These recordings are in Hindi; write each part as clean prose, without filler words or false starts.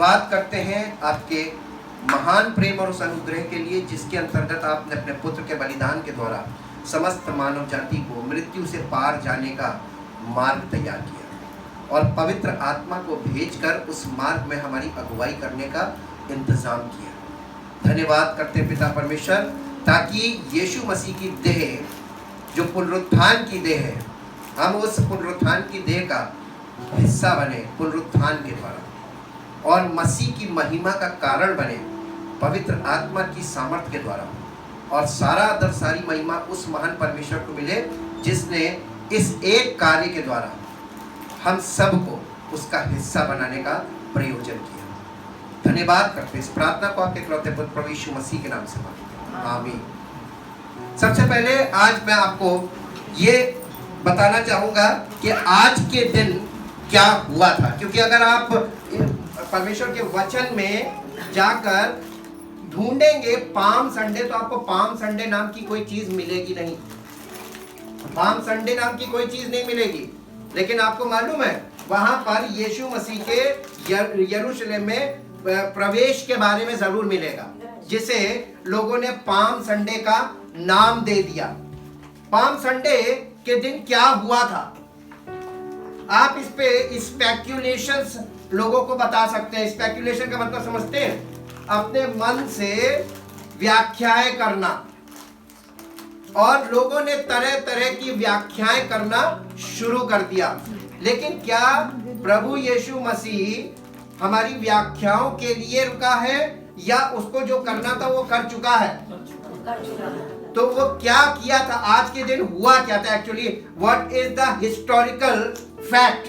धन्यवाद करते हैं आपके महान प्रेम और उस अनुग्रह के लिए जिसके अंतर्गत आपने अपने पुत्र के बलिदान के द्वारा समस्त मानव जाति को मृत्यु से पार जाने का मार्ग तैयार किया और पवित्र आत्मा को भेजकर उस मार्ग में हमारी अगुवाई करने का इंतजाम किया। धन्यवाद करते पिता परमेश्वर, ताकि यीशु मसीह की देह जो पुनरुत्थान की देह है, हम उस पुनरुत्थान की देह का हिस्सा बने पुनरुत्थान के द्वारा और मसीह की महिमा का कारण बने पवित्र आत्मा की सामर्थ्य के द्वारा, और सारा आदर सारी महिमा उस महान परमेश्वर को मिले जिसने इस एक कार्य के द्वारा हम सबको उसका हिस्सा बनाने का प्रयोजन किया। धन्यवाद करते इस प्रार्थना को आपके इकलौते पुत्र प्रभु यीशु मसीह के नाम से मांगते हैं, आमीन। सबसे पहले आज मैं आपको ये बताना चाहूँगा कि आज के दिन क्या हुआ था, क्योंकि अगर आप परमेश्वर के वचन में जाकर ढूंढेंगे पाम संडे तो आपको पाम संडे नाम की कोई चीज मिलेगी नहीं, पाम संडे नाम की कोई चीज नहीं मिलेगी। लेकिन आपको मालूम है वहां पर यीशु मसीह के यरूशलेम में प्रवेश के बारे में जरूर मिलेगा, जिसे लोगों ने पाम संडे का नाम दे दिया। पाम संडे के दिन क्या हुआ था, आप इस पे स्पेक्यूलेशंस लोगों को बता सकते हैं। स्पेक्यूलेशन का मतलब समझते हैं, अपने मन से व्याख्याएं करना, और लोगों ने तरह तरह की व्याख्याएं करना शुरू कर दिया। लेकिन क्या प्रभु यीशु मसीह हमारी व्याख्याओं के लिए रुका है या उसको जो करना था वो कर चुका है? तो वो क्या किया था, आज के दिन हुआ क्या था actually, what is the historical fact.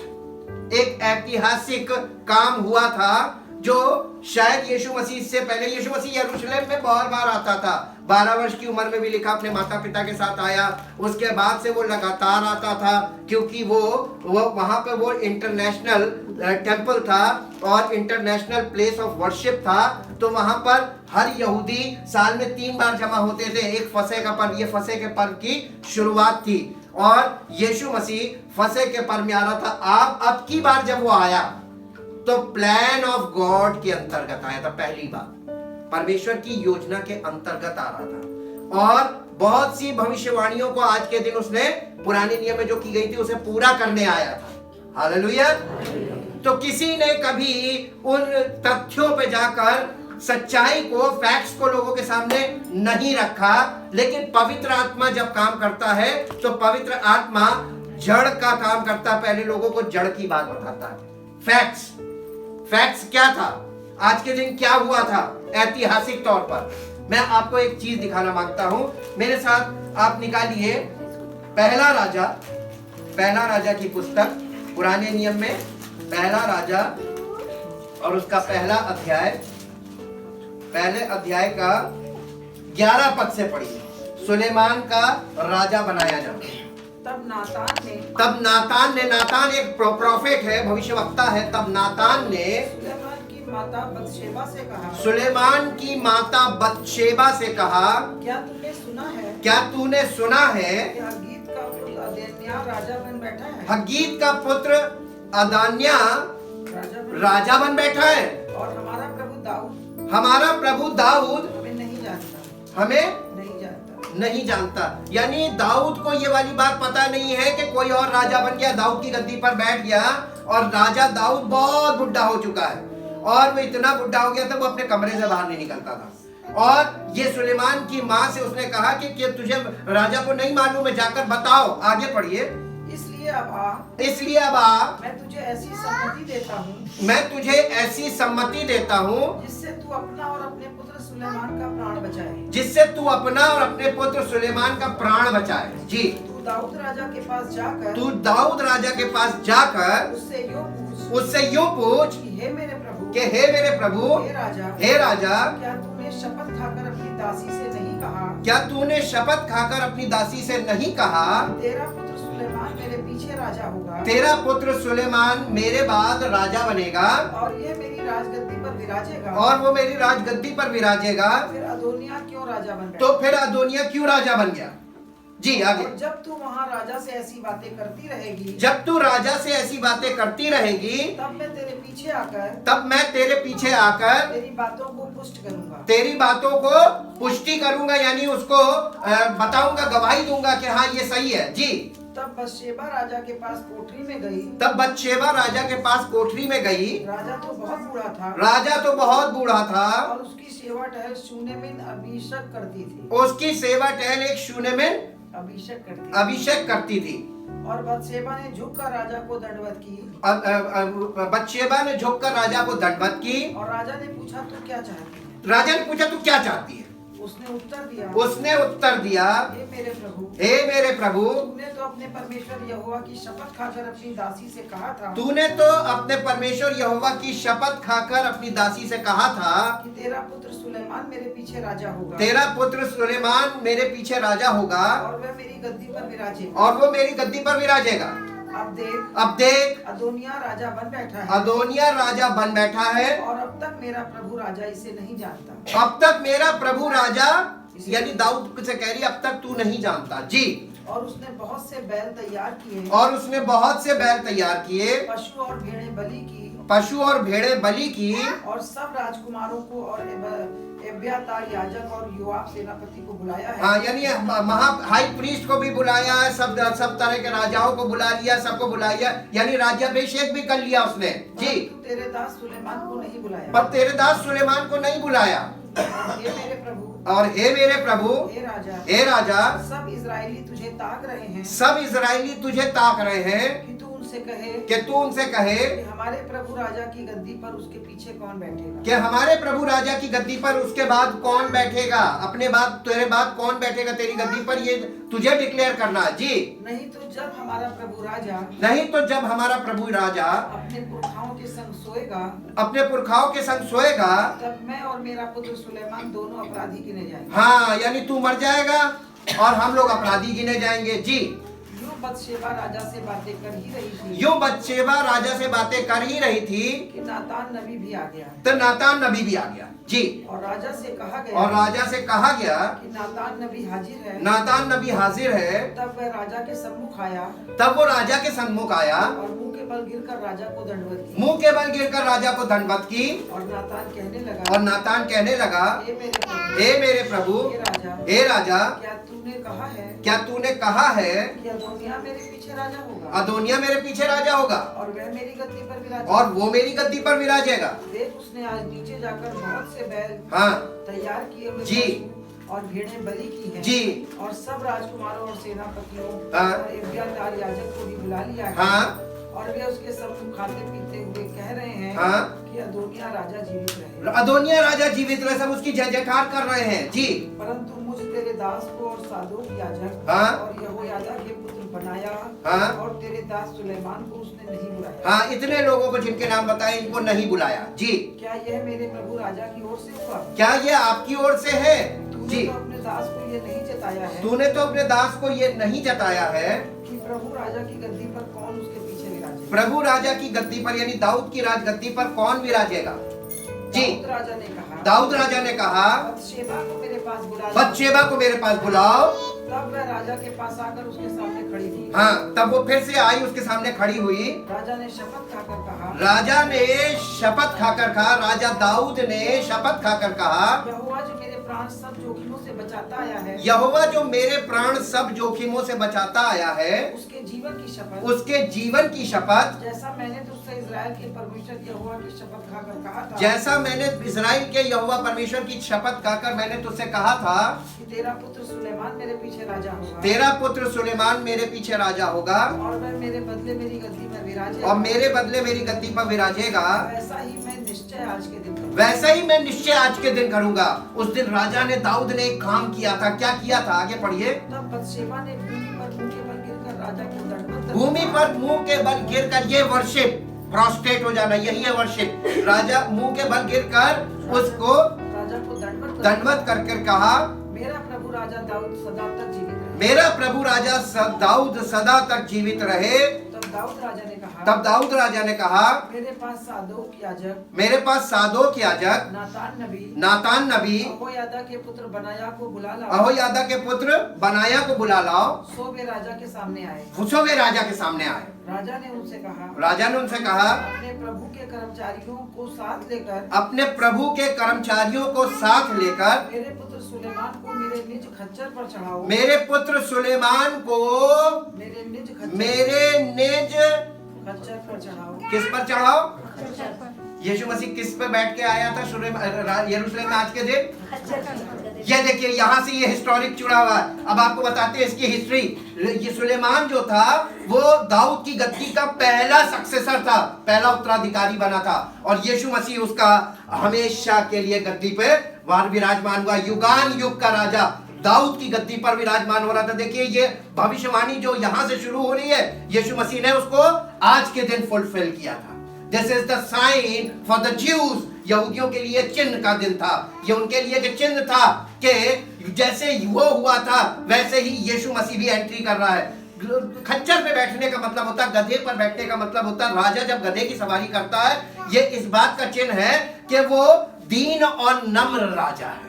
एक ऐतिहासिक काम हुआ था जो शायद यीशु मसीह से पहले, यीशु मसीह यरूशलेम में बहुत बार आता था, 12 वर्ष की उम्र में भी लिखा अपने माता पिता के साथ आया। उसके बाद से वो लगातार आता था, क्योंकि वो वहां पे वो इंटरनेशनल टेंपल था और इंटरनेशनल प्लेस ऑफ वर्शिप था। तो वहां पर हर यहूदी साल में 3 बार जमा होते थे। एक फसह का पर्व, ये फसह के पर्व की शुरुआत थी और यीशु मसीह फसह के पर्व में आ रहा था। अब की बार जब वो आया तो प्लान ऑफ गॉड के अंतर्गत आया था, पहली बार परमेश्वर की योजना के अंतर्गत आ रहा था, और बहुत सी भविष्यवाणियों को आज के दिन उसने पुराने नियम में जो की गई थी उसे पूरा करने आया था। हालेलुया। तो किसी ने कभी उन तथ्यों पे जाकर सच्चाई को, फैक्ट्स को लोगों के सामने नहीं रखा। लेकिन पवित्र आत्मा जब काम करता है तो पवित्र आत्मा जड़ का काम करता है, पहले लोगों को जड़ की बात बताता है। फैक्ट्स क्या था, आज के दिन क्या हुआ था ऐतिहासिक तौर पर। मैं आपको एक चीज दिखाना मांगता हूं, मेरे साथ आप निकालिए पहला राजा की पुस्तक, पुराने नियम में पहला राजा और उसका पहला अध्याय, पहले अध्याय का 11 पद से पढ़िए। सुलेमान का राजा बनाया जाना। तब नातान एक प्रोफेट है, भविष्यवक्ता है। तब नातान ने सुलेमान की माता बतशेबा से कहा, सुलेमान की माता बतशेबा से कहा, क्या तूने सुना है कि हग्गीत का पुत्र अदोनिय्याह राजा बन बैठा है? हग्गीत का पुत्र अदोनिय्याह राजा बन बैठा है, और हमारा प्रभु दाऊद हमें नहीं जानता। यानी दाऊद को ये वाली बात पता नहीं है कि कोई और राजा बन गया, दाऊद की गद्दी पर बैठ गया, और राजा दाऊद बहुत बुढ़ा हो चुका है, और वो इतना बुढ़ा हो गया था वो अपने कमरे से बाहर नहीं निकलता था। और ये सुलेमान की माँ से उसने कहा कि तुझे राजा को नहीं मालूम है, जाकर बताओ। आगे पढ़िए। इसलिए अब आ, मैं तुझे ऐसी सम्मति देता हूँ जिससे तू अपना और अपने पुत्र सुलेमान का प्राण बचाए। जी। तू दाऊद राजा के पास जाकर उससे यूं पूछ कि हे मेरे प्रभु, हे राजा, क्या तूने शपथ खाकर अपनी दासी से नहीं कहा, तेरा पुत्र सुलेमान मेरे बाद राजा बनेगा, और ये मेरी राजगद्दी पर विराजेगा, और वो मेरी राजगद्दी पर विराजेगा। फिर अदोनिय्याह क्यों राजा बन गया? तो फिर अदोनिय्याह क्यों राजा बन गया? जी आगे। और जब तू वहाँ राजा से ऐसी बातें करती रहेगी, जब तू राजा से ऐसी बातें करती रहेगी, तब मैं तेरे पीछे आकर तब मैं तेरे पीछे आकर तेरी बातों को पुष्ट करूंगा। तेरी बातों को पुष्टि करूंगा, यानी उसको बताऊंगा, गवाही दूंगा कि हाँ ये सही है। जी। तब बतशेबा राजा के पास कोठरी में गई। तब बतशेबा राजा के पास कोठरी में गई। राजा तो बहुत बूढ़ा था। राजा तो बहुत बूढ़ा था। और उसकी सेवा टहल शूनेमिन अभिषेक करती थी। उसकी सेवा टहल एक शूनेमिन अभिषेक करती थी। और बतशेबा ने झुककर राजा को दंडवत की। बतशेबा ने झुककर राजा को दंडवत की। और राजा ने पूछा तू क्या चाहती है? राजा ने पूछा तू क्या चाहती है? उसने उत्तर दिया, हे मेरे प्रभु, तूने तो अपने परमेश्वर यहोवा की शपथ खाकर अपनी दासी से कहा था। तूने तो अपने परमेश्वर यहोवा की शपथ खाकर अपनी दासी से कहा था कि तेरा पुत्र सुलेमान मेरे पीछे राजा होगा। तेरा पुत्र सुलेमान मेरे पीछे राजा होगा। और वह मेरी गद्दी पर विराजेगा। और वो मेरी गद्दी पर विराजेगा। अब देख अदोनिया राजा बन बैठा है। अदोनिया राजा बन बैठा है। और अब तक मेरा प्रभु राजा इसे नहीं जानता। अब तक मेरा प्रभु राजा, यानी दाऊद से कह रही अब तक तू नहीं जानता। जी। और उसने बहुत से बैल तैयार किए। और उसने बहुत से बैल तैयार किए। पशु और भेड़ें बलि की। पशु और भेड़ें बलि की। और सब राजकुमारों को और एब्यातार याजक और योआब सेनापति को बुलाया है। हाँ, यानी हाई प्रीस्ट को भी बुलाया है, सब तरह के राजाओं को बुला लिया, सबको बुलाया, यानी राज्याभिषेक भी कर लिया उसने। जी। तेरे दास सुलेमान को नहीं बुलाया। पर तेरे दास सुलेमान को नहीं बुलाया। हे मेरे प्रभु, और हे मेरे प्रभु, हे राजा, सब इजरायली तुझे ताक रहे हैं। सब इजरायली तुझे ताक रहे हैं कि तू उनसे कहे कि हमारे प्रभु राजा की गद्दी पर उसके पीछे कौन बैठेगा। कि हमारे प्रभु राजा की गद्दी पर उसके बाद कौन बैठेगा, अपने बाद तेरे बाद कौन बैठेगा तेरी गद्दी पर, ये तुझे डिक्लेयर करना है। जी। नहीं तो जब हमारा प्रभु राजा अपने पुरखाओं के संग सोएगा, तब मैं और मेरा पुत्र सुलेमान दोनों अपराधी गिने जाएंगे। हाँ, यानी तू मर जाएगा और हम लोग अपराधी गिने जाएंगे। जी। यूं बतशेबा राजा से बातें कर ही रही थी कि नातान नबी भी आ गया। तो नातान नबी भी आ गया। जी। और राजा से कहा गया कि नातान नबी हाजिर है। तब वह राजा के सम्मुख आया। और मुंह के बल गिरकर राजा को दंडवत की। और नातान कहने लगा, हे मेरे प्रभु, हे राजा, क्या तूने कहा है कि अदोनिया मेरे पीछे राजा होगा। और वह मेरी गद्दी पर विराजेगा। और वो मेरी गद्दी पर विराजेगा। देख, उसने आज नीचे जाकर बहुत से बैल तैयार किए हुए जी और भेड़ें बलि की हैं। जी। और सब राजकुमारों और सेनापतियों और एब्यातार याजक को भी बुला लिया है। और वे उसके सम्मुख खाते पीते हुए कह रहे हैं कि अदोनिया राजा जीवित रहे। सब उसकी जय जयकार कर रहे हैं। जी। परंतु मुझ तेरे दास को और सादोक याजक और यहोयादा के पुत्र बनाया और तेरे दास सुलेमान को उसने नहीं बुलाया। इतने लोगों को जिनके नाम बताए, इनको नहीं बुलाया। जी। क्या यह मेरे प्रभु राजा की ओर से हुआ? क्या ये आपकी ओर से है? जी। तो अपने दास को ये नहीं जताया है। तूने तो अपने दास को ये नहीं जताया है कि प्रभु राजा की गद्दी पर कौन उसके पीछे विराजेगा। प्रभु राजा की गद्दी पर, यानी दाऊद की राजगद्दी पर कौन विराजेगा। जी। दाऊद राजा ने कहा बतशेबा को मेरे पास बुलाओ। तब वह राजा के पास आकर उसके सामने खड़ी हुई। तब वो फिर से आई, उसके सामने खड़ी हुई। राजा ने शपथ खाकर कहा, राजा दाऊद ने शपथ खाकर कहा, यहोवा जो मेरे प्राण सब जोखिमों से बचाता आया है, यहोवा जो मेरे प्राण सब जोखिमों से बचाता आया है, उसके जीवन की शपथ, जैसा मैंने तुझसे इजराइल के परमेश्वर यहोवा की शपथ खाकर कहा था, जैसा मैंने इजराइल के यहोवा परमेश्वर की शपथ खाकर मैंने तुझसे कहा था कि तेरा पुत्र सुलेमान मेरे पीछे राजा होगा। और वह मेरे बदले मेरी गद्दी पर विराजेगा। वैसा ही मैं निश्चय आज के दिन करूंगा। उस दिन राजा ने, दाऊद ने एक काम किया था। क्या किया था? आगे पढ़िए। तब बतशेबा ने भूमि पर मुंह के बल गिरकर राजा को दंडवत। भूमि पर मुंह के बल गिरकर, ये वर्शिप, प्रोस्ट्रेट हो जाना, यही है वर्शिप। राजा मुंह के बल गिरकर उसको राजा को दंडवत करके कहा, मेरा प्रभु राजा दाऊद सदा तक जीवित रहे। मेरा प्रभु राजा दाऊद सदा तक जीवित रहे। तब तब दाऊद राजा ने कहा मेरे पास सादोक याजक नातान नबी यहोयादा के पुत्र बनाया को बुला लाओ। अहोयादा के पुत्र बनाया को बुला लाओ। सो वे राजा के सामने आए। राजा ने उनसे कहा अपने प्रभु के कर्मचारियों को साथ लेकर मेरे पुत्र सुलेमान को मेरे निज खच्चर पर चढ़ाओ। खच्चर पर चढ़ाओ। किस पर चढ़ाओ? यीशु मसीह किस पे बैठ के आया था यरूशलेम में आज के दिन? ये देखिए यहाँ से ये हिस्टोरिक जुड़ा हुआ है। अब आपको बताते हैं इसकी हिस्ट्री। ये सुलेमान जो था वो दाऊद की गद्दी का पहला सक्सेसर था, पहला उत्तराधिकारी बना था, और यीशु मसीह उसका हमेशा के लिए गद्दी पे विराजमान हुआ। युगान युग का राजा दाऊद की गद्दी पर विराजमान हो रहा था। देखिए ये भविष्यवाणी जो यहाँ से शुरू हो रही है, यीशु मसीह ने उसको आज के दिन फुलफिल किया था। This is the sign for the Jews. यहूदियों के लिए चिन्ह का दिन था। ये उनके लिए एक चिन्ह था कि जैसे वो हुआ था वैसे ही यीशु मसीह भी एंट्री कर रहा है। खच्चर पे बैठने का मतलब होता है, गधे पर बैठने का मतलब होता है, राजा जब गधे की सवारी करता है ये इस बात का चिन्ह है कि वो दीन और नम्र राजा है,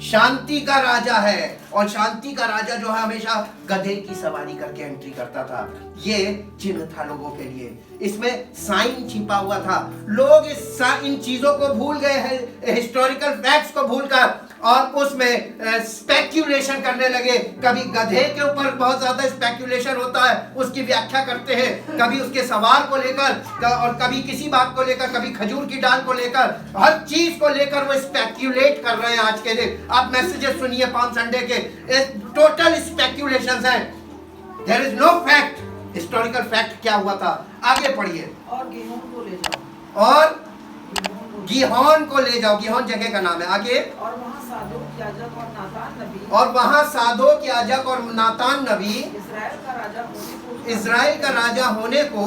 शांति का राजा है। और शांति का राजा जो है हमेशा गधे की सवारी करके एंट्री करता था। ये चिन्ह था लोगों के लिए, इसमें साइन छिपा हुआ था। लोग इन चीजों को भूल गए हैं, हिस्टोरिकल फैक्ट्स को भूलकर, और उसमें स्पेक्यूलेशन करने लगे। कभी गधे के ऊपर बहुत ज्यादा स्पेक्यूलेशन होता है, उसकी व्याख्या करते हैं, कभी उसके सवार को लेकर और कभी किसी बात को लेकर, कभी खजूर की डाल को लेकर, हर चीज को लेकर वो स्पेक्यूलेट कर रहे हैं आज के दिन। आप मैसेजेस सुनिए पाम संडे के, टोटल स्पेक्यूलेशंस हैं। There is no fact, historical fact क्या हुआ था। आगे पढ़िए। और गिहोन को ले जाओ। गिहोन को ले जाओ। गिहोन जगह का नाम है। आगे। और वहाँ सादोक याजक और नातान नबी इस्राएल का राजा होने को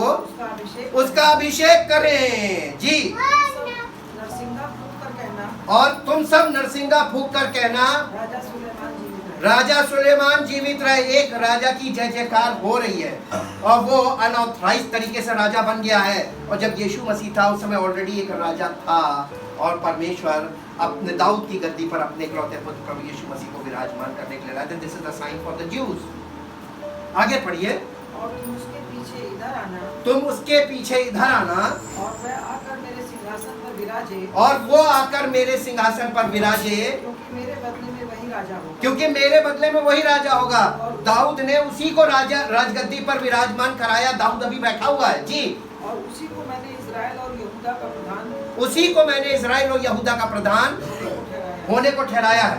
उसका अभिषेक करें। जी। नरसिंगा फूंक कर कहना। और तुम सब नरसिंगा फूंक कर कहना राजा सुलेमान जीवित रहे। एक राजा की जय जयकार हो रही है और वो अनऑथराइज्ड तरीके से राजा बन गया है। और जब यीशु मसीह था उस समय ऑलरेडी एक राजा था, और परमेश्वर अपने दाऊद की गद्दी पर अपने इकलौते पुत्र प्रभु यीशु मसीह को विराजमान करने के लिए लाए थे। This is the sign for the Jews. आगे पढ़िए। और तुम उसके पीछे इधर आना। और वह आकर मेरे सिंहासन पर विराजे। और वो आकर मेरे सिंहासन पर विराजे, क्योंकि मेरे बदले में वही राजा होगा। दाऊद ने उसी को राजगद्दी पर विराजमान कराया। दाऊद अभी बैठा हुआ है। जी। और उसी को मैंने इस्राएल और यहूदा का प्रधान होने को ठहराया है।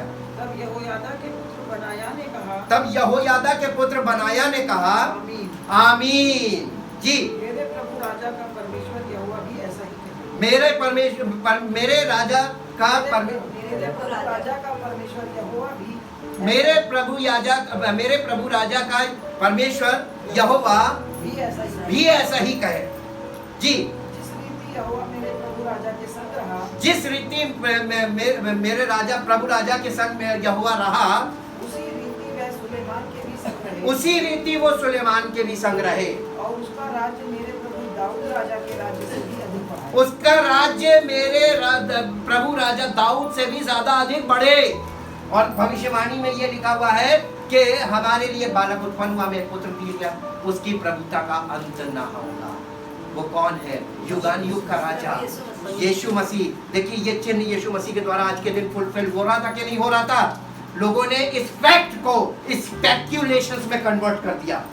तब यहोयादा के पुत्र बनाया ने कहा आमीन। जी। मेरे प्रभु राजा का परमेश्वर यहोवा भी ऐसा ही कहे। मेरे प्रभु राजा का परमेश्वर यहोवा भी ऐसा ही कहे। जी। जिस रीति मेरे राजा प्रभु राजा के संग में यहोवा रहा, उसी रीति वो सुलेमान के भी संग रहे। और उसका राज्य मेरे प्रभु दाऊद राजा के राज्य से भी अधिक बढ़ा। उसका राज्य मेरे प्रभु राजा दाऊद से भी ज्यादा अधिक बढ़े। और भविष्यवाणी में ये लिखा हुआ है कि हमारे लिए बालक उत्पन्न हुआ, में पुत्र दिया गया, उसकी प्रभुता का अंत न होगा। वो कौन है? युगान युग का राजा यीशु मसीह। देखिए ये चिन्ह यीशु मसीह के द्वारा आज के दिन फुलफिल हो रहा था कि नहीं हो रहा था? लोगों ने इस फैक्ट को स्पेक्यूलेशंस में कन्वर्ट कर दिया,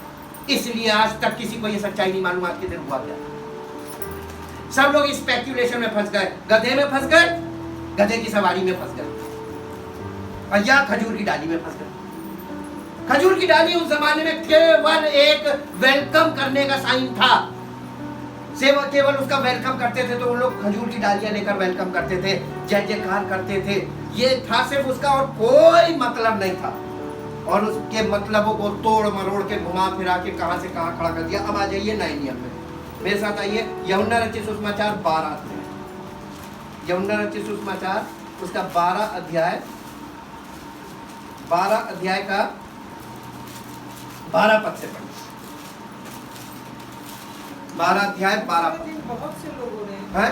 इसलिए आज तक किसी को ये सच्चाई नहीं मालूम आज के दिन हुआ क्या। सब लोग स्पेक्यूलेशन में फंस गए, गधे में फंस गए, गधे की सवारी में फंस गए, और या खजूर की डाली में फंस गए। खजूर की डाली उस जमाने में केवल एक वेलकम करने का साइन था। सेवक केवल उसका वेलकम करते थे, तो उन लोग खजूर की डालियां लेकर वेलकम करते थे, जय जयकार करते थे। ये था सिर्फ उसका, और कोई मतलब नहीं था। और उसके मतलबों को तोड़ मरोड़ के घुमा फिरा के कहां से कहां खड़ा कर दिया। अब आ जाइए नए नियम में, मेरे साथ आइए। यूहन्ना रचित सुसमाचार 12 अध्याय। यूहन्ना रचित सुसमाचार उसका 12 अध्याय का 12 पद से पढ़िए। 12 अध्याय 12 दूसरे दिन बहुत से लोगों ने हैं?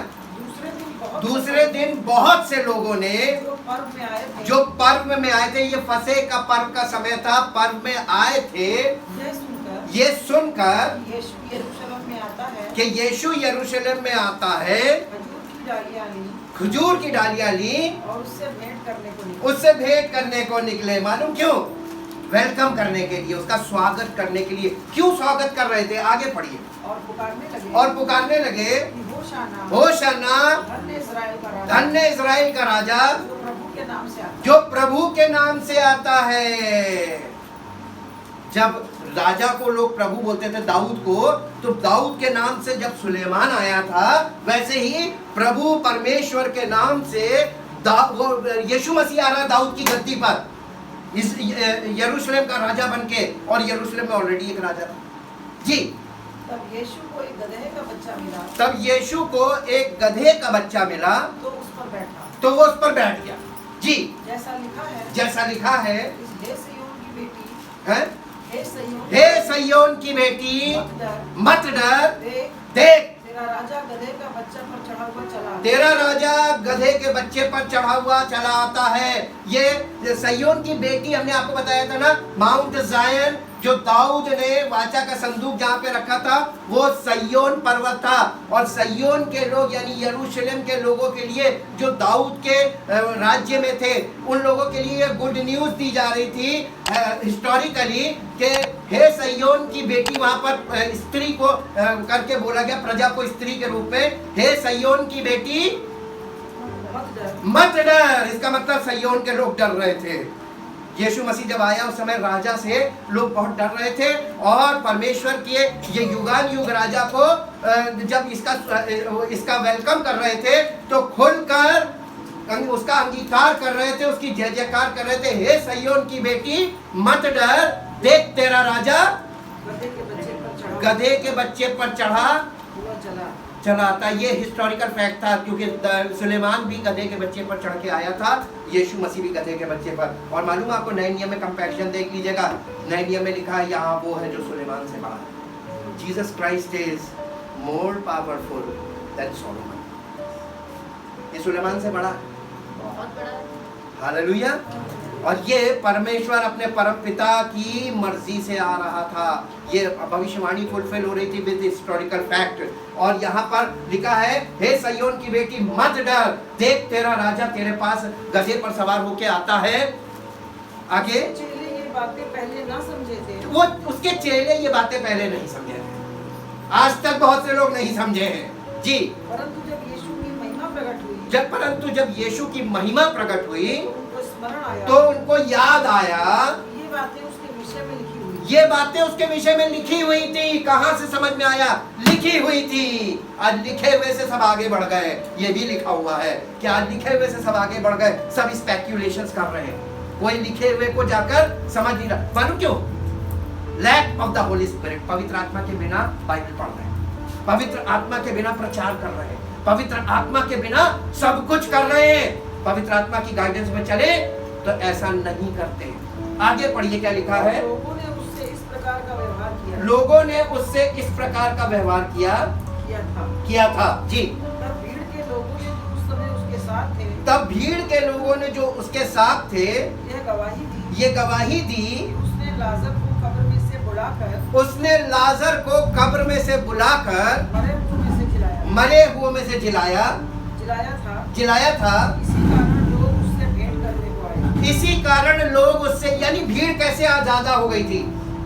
दूसरे दिन बहुत से लोगों ने जो पर्व में आए थे, जो पर्व में आए थे, ये फसह का पर्व का समय था, पर्व में आए थे, ये सुनकर यीशु यरूशलेम में आता है कि यीशु यरूशलेम में आता है, खजूर की डालियां ली खजूर की डालियां ली और उससे भेंट करने को निकले। मालूम क्यों? वेलकम करने के लिए, उसका स्वागत करने के लिए। क्यों स्वागत कर रहे थे? आगे पढ़िए। और पुकारने लगे कि होशाना, होशाना, धन्य इज़राइल का राजा जो प्रभु के नाम से आता है। जो प्रभु के नाम से आता है। जब राजा को लोग प्रभु बोलते थे, दाऊद को, तो दाऊद के नाम से जब सुलेमान आया था, वैसे ही प्रभु परमेश्वर के नाम से यीशु मसीह आ रहा है दाऊद की गद्दी पर, इस यरूशलेम का राजा बनके। और यरूशलेम में ऑलरेडी एक राजा था जी। तब यीशु को एक गधे का बच्चा मिला, तब यीशु को एक गधे का बच्चा मिला, तो उस पर बैठा, तो वो उस पर बैठ गया जी। जैसा लिखा है, जैसा लिखा है, हे सिय्योन की बेटी, है? हे सिय्योन हे सिय्योन की बेटी, मत डर, देख देख तेरा राजा गधे का बच्चा पर चढ़ा हुआ चला, तेरा राजा गधे के बच्चे पर चढ़ा हुआ चला आता है। ये सिय्योन की बेटी, हमने आपको बताया था ना, माउंट जायन, जो दाऊद ने वाचा का संदूक जहाँ पे रखा था, वो सिय्योन पर्वत था। और सिय्योन के लोग यानी यरूशलेम के लोगों के लिए, जो दाऊद के राज्य में थे, उन लोगों के लिए गुड न्यूज दी जा रही थी हिस्टोरिकली कि हे सिय्योन की बेटी, वहाँ पर स्त्री को करके बोला गया, प्रजा को स्त्री के रूप में, हे सिय्योन की बेटी मत डर। इसका मतलब सिय्योन के लोग डर रहे थे। यीशु मसीह जब आया उस समय राजा से लोग बहुत डर रहे थे, और परमेश्वर के ये युगान युग राजा को जब इसका वेलकम कर रहे थे, तो खुलकर उसका अंगीकार कर रहे थे, उसकी जय जयकार कर रहे थे। हे सिय्योन की बेटी मत डर, देख तेरा राजा गधे के बच्चे पर चढ़ा चला आता। ये हिस्टोरिकल फैक्ट था, क्योंकि सुलेमान भी गधे के बच्चे पर चढ़ के आया था, यीशु मसीह भी गधे के बच्चे पर। और मालूम आपको, नए नियम में कंपैरिजन देख लीजिएगा, नए नियम में लिखा है यहाँ वो है जो सुलेमान से बड़ा है। Jesus Christ is more powerful than Solomon. ये सुलेमान से बड़ा, बहुत बड़ा। हालेलुया। और ये परमेश्वर अपने परम पिता की मर्जी से आ रहा था। ये भविष्यवाणी फुलफिल हो रही थी विद हिस्टोरिकल फैक्ट। और यहाँ पर लिखा है, हे सिय्योन की बेटी मत डर, देख तेरा राजा तेरे पास गधे पर सवार होके आता है। आगे चेले ये बातें पहले ना समझे थे, वो उसके चेले ये बातें पहले नहीं समझे थे। आज तक बहुत से लोग नहीं समझे हैं जी। परंतु जब यीशु की महिमा प्रकट हुई, जब यीशु की महिमा प्रकट हुई, तो उनको स्मरण आया, तो उनको याद आया, ये बातें उसके विषय में लिखी हुई, ये बातें उसके विषय में लिखी हुई थी। कहां से समझ में आया? लिखी हुई थी। आज लिखे हुए से सब आगे बढ़ गए। ये भी लिखा हुआ है कि आज लिखे हुए से सब आगे बढ़ गए, सब स्पेक्यूलेशंस कर रहे हैं, कोई लिखे हुए को जाकर समझ नहीं रहा। मालूम क्यों? Lack of the Holi Spirit. पवित्र आत्मा के बिना बाइबल पढ़ रहे हैं, पवित्र आत्मा के बिना प्रचार कर रहे हैं, पवित्र आत्मा के बिना सब कुछ कर रहे हैं। पवित्र आत्मा की गाइडेंस में चले तो ऐसा नहीं करते। आगे पढ़िए क्या लिखा है। लोगों ने उससे इस प्रकार का व्यवहार किया, लोगों ने उससे इस प्रकार का व्यवहार किया था जी। तब भीड़ के लोगों ने जो उस समय उसके साथ थे, तब भीड़ के लोगों ने जो उसके साथ थे, यह गवाही दी उसने लाजर को कब्र में से बुलाकर, उसने लाजर को कब्र में से बुलाकर मरे हुए में से जिलाया जिलाया था। इसी कारण लोग उससे, यानी भीड़ कैसे ज्यादा हो गई थी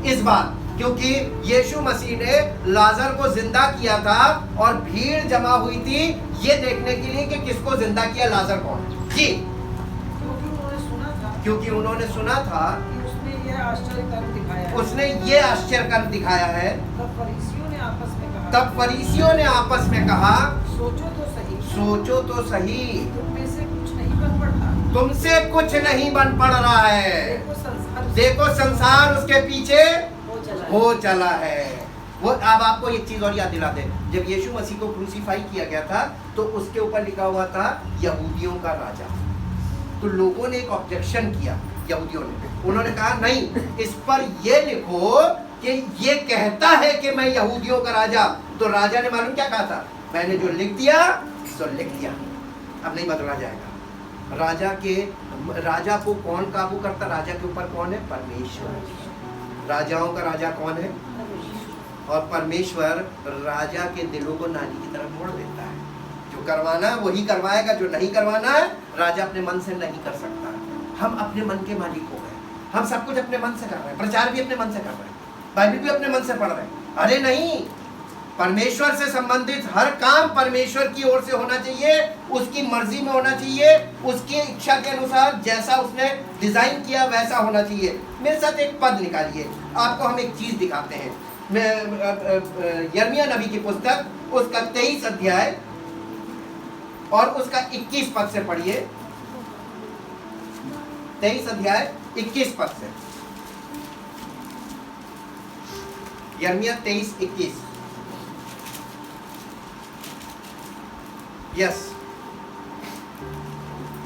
इस बात, क्योंकि यीशु मसीह ने लाजर को जिंदा किया था और भीड़ जमा हुई थी ये देखने के लिए कि किसको जिंदा किया, लाजर को जी। क्योंकि उन्होंने सुना था कि उसने ये आश्चर्य कर्म दिखाया है। तब फरीसियों ने आपस में कहा, सोचो तो सही, तुमसे कुछ नहीं बन पड़ रहा है। देखो संसार उसके पीछे हो चला है। वो अब आपको एक चीज और याद दिला दे, जब यीशु मसीह को क्रूसीफाई किया गया था तो उसके ऊपर लिखा हुआ था यहूदियों का राजा। तो लोगों ने एक ऑब्जेक्शन किया, यहूदियों ने, उन्होंने कहा नहीं, इस पर ये लिखो कि ये कहता है कि मैं यहूदियों का राजा, तो राजा ने मालूम क्या कहा था, मैंने जो लिख दिया सो लिख दिया, अब नहीं बदला जाएगा। राजा को कौन काबू करता, राजा के ऊपर कौन है, परमेश्वर। राजाओं का राजा कौन है, और परमेश्वर राजा के दिलों को नाली की तरफ मोड़ देता है। जो करवाना है वही करवाएगा, जो नहीं करवाना है राजा अपने मन से नहीं कर सकता। हम अपने मन के मालिक हो गए, हम सब कुछ अपने मन से कर रहे हैं, प्रचार भी अपने मन से कर रहे हैं, बाइबल भी अपने मन से पढ़ रहे हैं। अरे नहीं, परमेश्वर से संबंधित हर काम परमेश्वर की ओर से होना चाहिए, उसकी मर्जी में होना चाहिए, उसकी इच्छा के अनुसार जैसा उसने डिजाइन किया वैसा होना चाहिए। मेरे साथ एक पद निकालिए, आपको हम एक चीज दिखाते हैं। यिर्मयाह नबी की पुस्तक उसका 23 अध्याय और उसका 21 पद से पढ़िए। 23 अध्याय 21 पद से, यिर्मयाह 23:21। यस,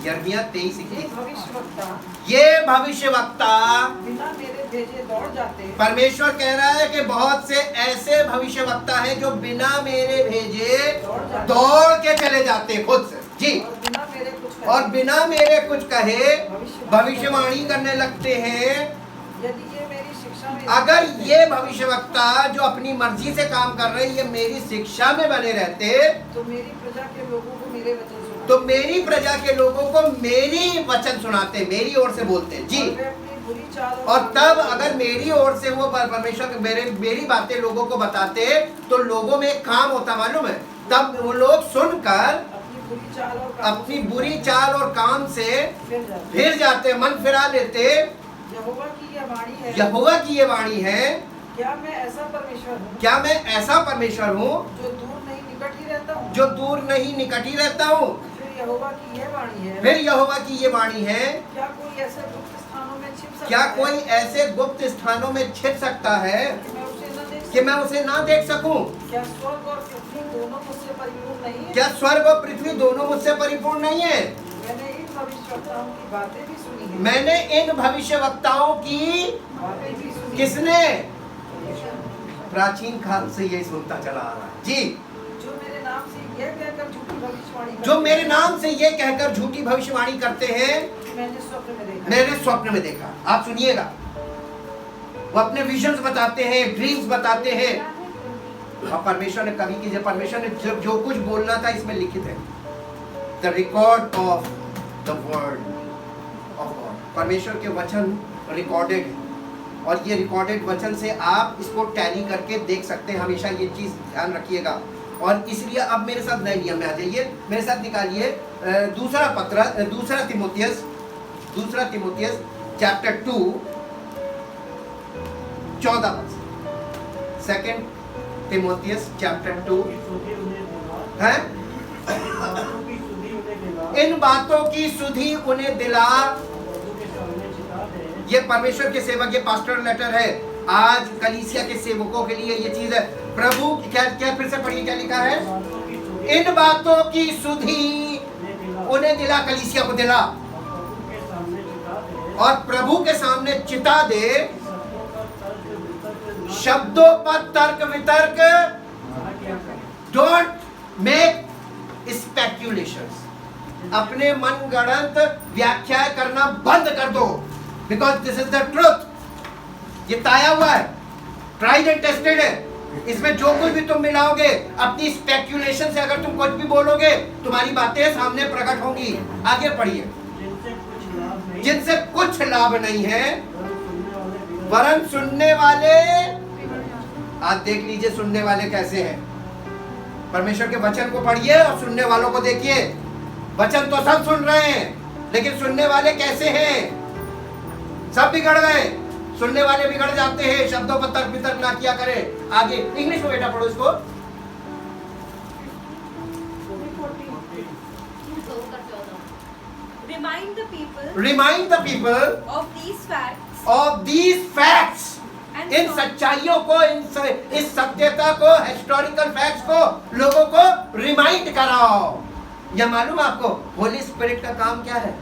यिर्मयाह 23:21। ये भविष्यवक्ता बिना मेरे भेजे दौड़ जाते। परमेश्वर कह रहा है कि बहुत से ऐसे भविष्यवक्ता हैं जो बिना मेरे भेजे दौड़ के चले जाते खुद से जी, और बिना मेरे कुछ कहे भविष्यवाणी करने लगते हैं। यदि ये मेरी शिक्षा में, अगर ये भविष्यवक्ता जो अपनी मर्जी से काम कर रहे हैं ये मेरी शिक्षा में बने रहते, तो मेरी प्रजा के लोगों को मेरे वचन सुनाते, तो मेरी प्रजा के लोगों को मेरी वचन सुनाते, मेरी ओर से बोलते जी। और वे अपनी बुरी चाल और तब अगर मेरी ओर से वो परमेश्वर मेरी बातें लोगों को बताते तो लोगों में एक काम होता मालूम है, तब वो लोग सुनकर अपनी बुरी चाल और काम से फिर जाते, मन फिरा लेते। यहोवा की ये वाणी है, यहोवा की ये वाणी है, क्या मैं ऐसा परमेश्वर हूँ, क्या मैं ऐसा परमेश्वर हूँ जो दूर नहीं निकट ही रहता हूँ, जो दूर नहीं निकट ही रहता हूँ। फिर यहोवा की ये वाणी है, फिर यहोवा की ये वाणी है, क्या कोई ऐसे गुप्त स्थानों में छिप सकता क्या है, कोई ऐसे गुप्त स्थानों में छिप सकता है कि मैं उसे न देख कि सकूं? मैं उसे ना देख सकूं? क्या स्वर्ग और पृथ्वी दोनों मुझसे परिपूर्ण नहीं है? क्या स्वर्ग और पृथ्वी दोनों मुझसे परिपूर्ण नहीं है? मैंने इन भविष्यवक्ताओं की बातें भी सुनी है, मैंने इन भविष्यवक्ताओं की, बातें भी सुनी है। किसने? प्राचीन काल से ये सुनता चला आ रहा है जी। जो मेरे नाम से यह कहकर झूठी भविष्यवाणी करते जो मेरे नाम से ये कहकर झूठी भविष्यवाणी करते हैं, हैं, मैंने स्वप्न में देखा, मैंने स्वप्न में देखा। आप सुनिएगा, वो अपने विजन्स बताते हैं, ड्रीम्स बताते हैं, और परमेश्वर ने कभी कीजिए, परमेश्वर ने जो कुछ बोलना था इसमें लिखित है। The record of the word of God, परमेश्वर के वचन रिकॉर्डेड है, और ये रिकॉर्डेड वचन से आप इसको टैली करके देख सकते हैं। हमेशा ये चीज ध्यान रखिएगा। और इसलिए अब मेरे साथ नए नियम में आ जाइए, मेरे साथ निकालिए दूसरा तिमोथियस चैप्टर 2 14 पद। 2 तिमोथियस चैप्टर 2 है, इन बातों की सुधि उन्हें दिला। ये परमेश्वर के सेवक, ये पास्टोरल लेटर है आज कलीसिया के सेवकों के लिए ये चीज है। प्रभु क्या फिर से पढ़िए, क्या लिखा है? इन बातों की सुधि उन्हें दिला, कलीसिया को दिला, और प्रभु के सामने चिता दे, शब्दों पर तर्क वितर्क, डोंट मेक स्पेक्यूलेशंस, अपने मन गढ़ंत व्याख्या करना बंद कर दो, because this is the truth. ये ताया हुआ है, ट्राइड एंड टेस्टेड है। इसमें जो कुछ भी तुम मिलाओगे अपनी स्पेक्यूलेशन से, अगर तुम कुछ भी बोलोगे तुम्हारी बातें सामने प्रकट होंगी। आगे पढ़िए, जिनसे कुछ लाभ नहीं है वरन सुनने वाले, आज देख लीजिए सुनने वाले कैसे हैं। परमेश्वर के वचन को पढ़िए और सुनने वालों को देखिए। वचन तो सब सुन रहे हैं, लेकिन सुनने वाले कैसे हैं? सब बिगड़ गए, सुनने वाले बिगड़ जाते हैं। शब्दों पर तर्क वितर्क ना किया करें। आगे इंग्लिश में बेटा पढ़ो इसको। Remind the people of these facts. इन सच्चाइयों को, इस सत्यता को, हिस्टोरिकल फैक्ट्स को लोगों को रिमाइंड कराओ। यह मालूम आपको होली स्पिरिट का काम क्या है?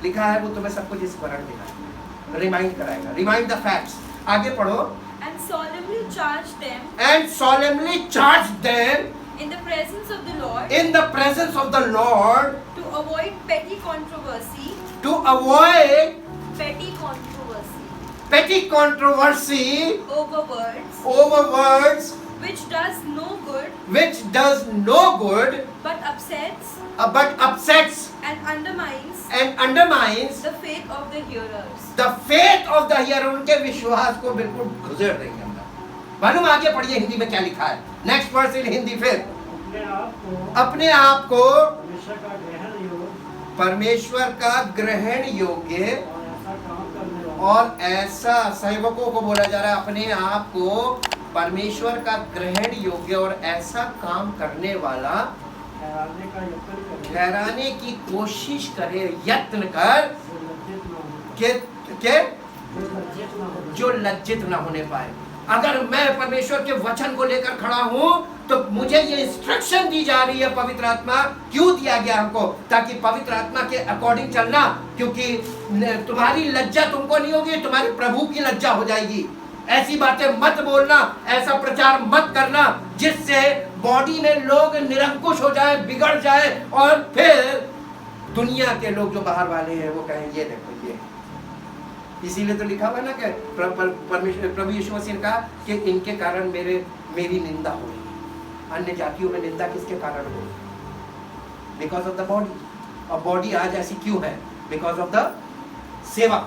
लिखा है वो तुम्हें सब कुछ स्मरण दिलाएगा, रिमाइंड कराएगा। Remind the facts. आगे पढ़ो। And solemnly charge them and solemnly charge them in the presence of the Lord in the presence of the Lord to avoid petty controversy, to avoid petty controversy petty controversy over words, over words which does no good which does no good but upsets and undermines the faith of the hearers. the faith of the hearer. उनके विश्वास को बिल्कुल गुजर देंगे अंदर। मालूम आगे पढ़िए हिंदी में क्या लिखा है। नेक्स्ट वर्स इन हिंदी फिर। अपने आप को परमेश्वर का ग्रहण योग्य और ऐसा सेवकों को बोला जा रहा है, अपने आप को परमेश्वर का ग्रहण योग्य और ऐसा काम करने वाला ठहराने की कोशिश करे, यत्न कर के जो लज्जित ना होने पाए। अगर मैं परमेश्वर के वचन को लेकर खड़ा हूं तो मुझे ये इंस्ट्रक्शन दी जा रही है पवित्र आत्मा, क्यों दिया गया हमको? ताकि पवित्र आत्मा के अकॉर्डिंग चलना, क्योंकि तुम्हारी लज्जा तुमको नहीं होगी, तुम्हारे प्रभु की लज्जा हो जाएगी। ऐसी बातें मत बोलना, ऐसा प्रचार मत करना जिससे बॉडी में लोग निरंकुश हो जाए, बिगड़ जाए और फिर दुनिया के लोग जो बाहर वाले हैं वो कहें ये देखो ये। इसीलिए तो लिखा हुआ ना कि प्रभु यीशु मसीह ने कहा कि इनके कारण मेरी निंदा हो रही है। अन्य जातियों में निंदा किसके कारण हो? Because of the body. और बॉडी आज ऐसी क्यों है? बिकॉज ऑफ द सेवक।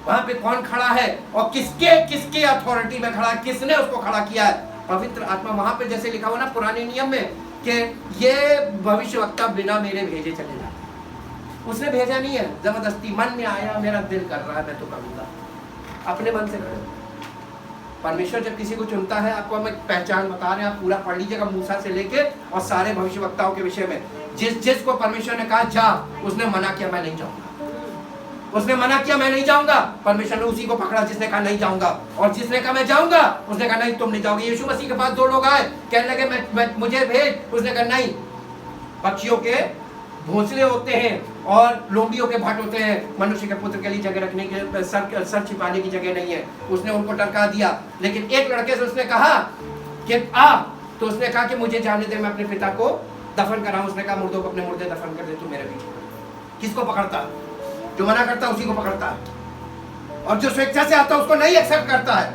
वहां पे कौन खड़ा है और किसके अथॉरिटी में खड़ा है, किसने उसको खड़ा किया है? पवित्र आत्मा। वहां पे जैसे लिखा हुआ ना पुराने नियम में कि ये भविष्यवक्ता बिना मेरे भेजे चले जाते, उसने भेजा नहीं है, जबरदस्ती मन में आया, मेरा दिल कर रहा है मैं तो करूंगा, अपने मन से करो। परमेश्वर जब किसी को चुनता है, आपको हम एक पहचान बता रहे हैं, आप पूरा पढ़ लीजिएगा मूसा से लेके और सारे भविष्यवक्ताओं के विषय में। जिसको परमेश्वर ने कहा जा, उसने मना किया मैं नहीं जाऊंगा, उसने मना किया मैं नहीं जाऊंगा, परमेश्वर ने उसी को पकड़ा जिसने कहा नहीं जाऊंगा, और जिसने कहा मैं जाऊंगा उसने कहा नहीं तुम नहीं जाओगे। यीशु मसीह के पास 2 लोग आए, कहने लगे मैं मुझे भेज, उसने कहा नहीं, पक्षियों के घोंसले होते हैं और लोमड़ियों के भट होते हैं, मनुष्य के पुत्र के लिए जगह रखने के सर छिपाने की जगह नहीं है। उसने उनको टरका दिया। लेकिन एक लड़के से उसने कहा कि आ, तो उसने कहा कि मुझे जाने दे, मैं अपने पिता को दफन कराऊं। उसने कहा मुर्दों को अपने मुर्दे दफन कर दे, तू मेरे पीछे। किसको पकड़ता? जो मना करता उसी को पकड़ता है, और जो स्वेच्छा से आता उसको नहीं एक्सेप्ट करता है।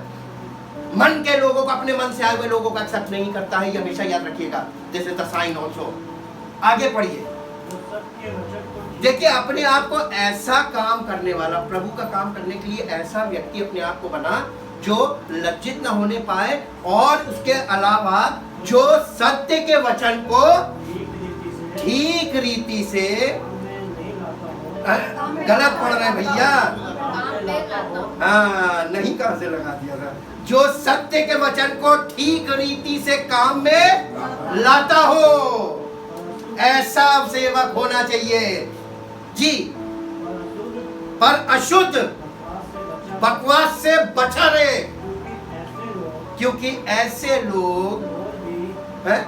मन के लोगों को, अपने मन से आए हुए लोगों को एक्सेप्ट नहीं करता है, ये हमेशा याद रखिएगा। जैसे द साइन ऑल्सो। आगे पढ़िए, देखिए अपने आप को ऐसा काम करने वाला, प्रभु का काम करने के लिए ऐसा व्यक्ति अपने आप को बना जो लज्जित न होने पाए, और उसके अलावा जो सत्य के वचन को ठीक रीति से, गलत पढ़ रहे भैया, हाँ नहीं कहां से लगा दिया था, जो सत्य के वचन को ठीक रीति से काम में लाता हो, ऐसा सेवक होना चाहिए जी। पर अशुद्ध बकवास से बचा रहे, क्योंकि ऐसे लोग हैं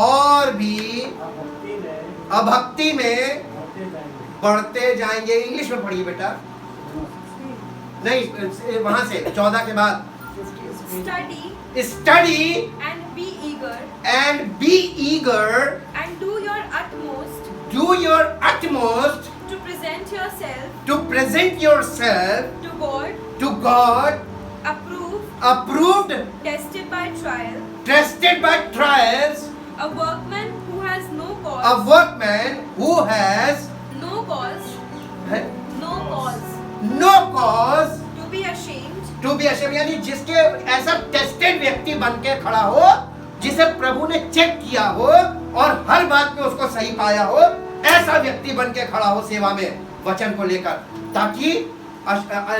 और भी अभक्ति में बढ़ते जाएंगे। इंग्लिश में पढ़िए बेटा, नहीं वहां से 14 के बाद। Study and be eager and do your utmost to present yourself to God approved, tested by trials, a workman who has no cause to be ashamed, यानी जिसके ऐसा टेस्टेड व्यक्ति बन के खड़ा हो, जिसे प्रभु ने चेक किया हो और हर बात में उसको सही पाया हो, ऐसा व्यक्ति बन के खड़ा हो सेवा में वचन को लेकर, ताकि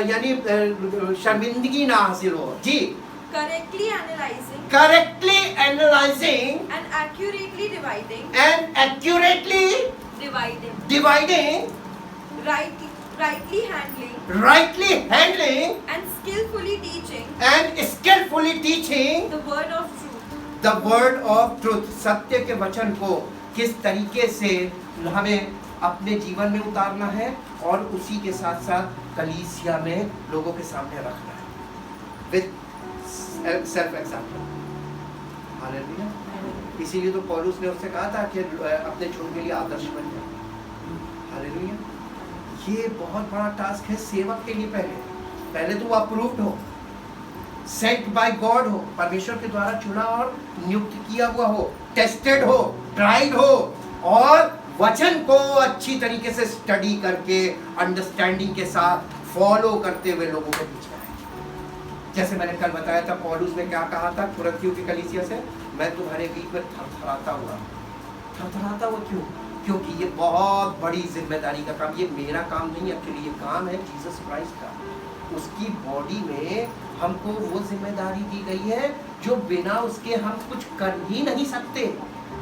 यानी शर्मिंदगी ना हासिल हो जी। correctly analyzing and accurately dividing rightly handling and skillfully teaching the word of truth, सत्य के वचन को किस तरीके से हमें अपने जीवन में उतारना है और उसी के साथ साथ कलीसिया में लोगों के सामने रखना है। With self example. हालेलुया। इसीलिए तो पौलुस ने उससे कहा था कि अपने झुंड के लिए आदर्श बन जाए। हालेलुया। ये बहुत बड़ा टास्क है सेवक के लिए। पहले तो वो अप्रूव्ड हो, सेंट बाय गॉड हो, परमेश्वर के द्वारा चुना और नियुक्त किया हुआ हो, टेस्टेड हो, ट्राइड हो, और वचन को अच्छी तरीके से स्टडी करके अंडरस्टैंडिंग के साथ फॉलो करते हुए लोगों के बीच में आए। जैसे मैंने कल बताया था, पौलुस ने क्या कहा था कुरिन्थियों की कलीसिया से, मैं तुम्हारे बीच में थरथराता हुआ। क्यों? क्योंकि ये बहुत बड़ी जिम्मेदारी का काम, ये मेरा काम नहीं, एक्चुअली ये काम है जीसस क्राइस्ट का। उसकी बॉडी में हमको वो जिम्मेदारी दी गई है जो बिना उसके हम कुछ कर ही नहीं सकते।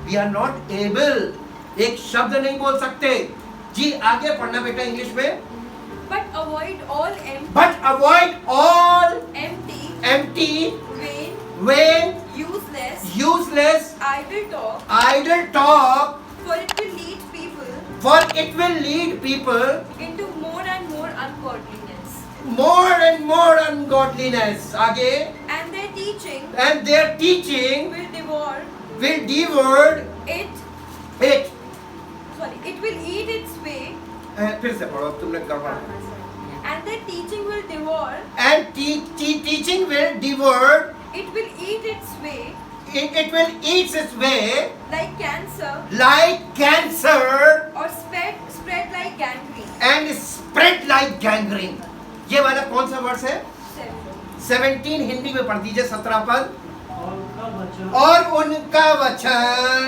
वी आर नॉट एबल, एक शब्द नहीं बोल सकते। जी आगे पढ़ना बेटा इंग्लिश में। But avoid all empty, But avoid all empty, vain, useless, idle talk, for it will lead people into more and more ungodliness. more and more ungodliness. आगे, And their teaching and their teaching will devour will devour it. it. It will eat its way. फिर से पढ़ो, तुमने गड़बड़। And their teaching will devour. And teaching will devour. It will eat its way It will eat its way like cancer like cancer or spread like gangrene. and spread like gangrene. ये वाला कौन सा वर्ष है? 17 हिंदी में पढ़ दीजिए 17 पद। और उनका वचन